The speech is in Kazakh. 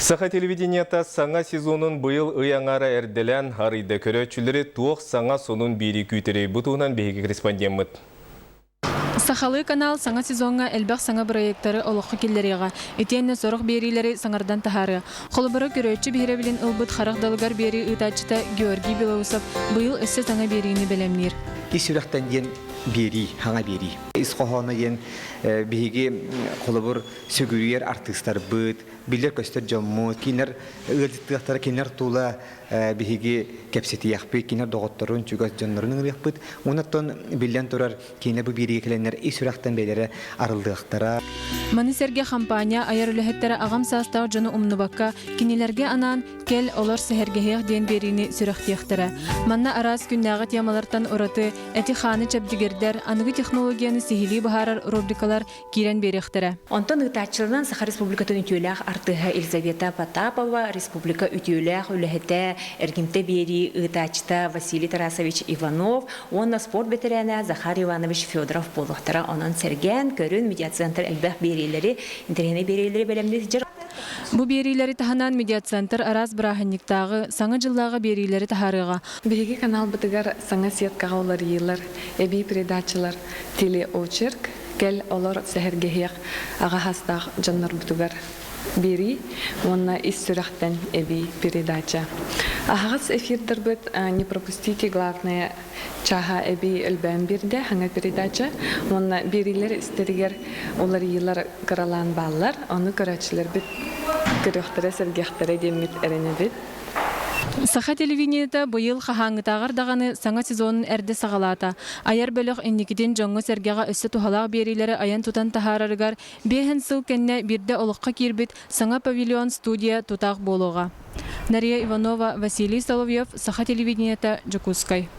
Саха телевидениета саңа сезонын быйыл ыяңара әрделен арыйда көрөчүлері туық саңа сонун бири күйтерей бұтуынан бейгі корреспондент. Сахалы канал саңа сезонга элбэх саңа проекттары олоққы келлеріға. Етенне сорық берилері саңардан тахары. Қолыбыры көрөтчі бейре білін ылбыт харақ далыгар бери ытачыта Георгий Белоусов быйыл өссі саңа бериini белемнер. Исүрәқтен ен бери, хаңа бери. Исқоғаны ен бейге қолыбыр сөгүрер артистар бұд, билер көстер жоммут, кинер ылдыттықтары кинер тула бейге кәпсеті яқпы, кинер доғыттырын, чүгәс жонларын яқпыд. Онаттан билен тұрар кинер бұ береге келенер исүрәқтен бейлері арылдықтара. Маны серге компания аяр үліхеттері ағам састау жоны умнубакка кинелерге анан кел олар сәхергеғеғ ден беріні сүрәқтияқтыры. Манна арас күннәғы темалартан ораты әти ханы чәбдігердер анығы технологияны сихили бағарар рубрикалар кирен беректері. Онтан ұтачылынан Саха Республикатын үтеуләқ артыға Елизавета Потапова, Республика үтеуләқ үліхетті әргімті бері ұтачыта Василий Тарасович Иванов, онна спорт ветераны Захар Иванович Федоров болуқтыра. Онан серген көрін медиацентр әлбәқ берейлері, интернет берейлері бәлемді жыр. Бу берилери таханан медиацентр арас браханниктагы саңа жыллага берилери тахарыга. Биги канал бытыгар саңа сеткага олар йылар, эби передачалар, телеочерк, кел олар сәхергеһек ага хастаг жаннар бытыгар бери, онна иссурахтан эби передача. Агас эфирдер бит не пропустите главное чаха эби элбен бирде ханга передача. Онна берилер истеригер олар йылар каралан баллар, аны көрәчләр бит көрөхтөрө сәргәхтәре демит эренебит. Саха телевидениеда быйыл хахаңытагар даганы саңа сезонун эрде сагалата. Аяр бөлөк инникиден жоңго сергега өссө тухалак берилери аян тутан тахарарыгар бехен сыл кенне бирде олокка кирбит саңа павильон студия тутак болуга. Нария Иванова, Василий Соловьев, Саха телевидениеда, Жукускай.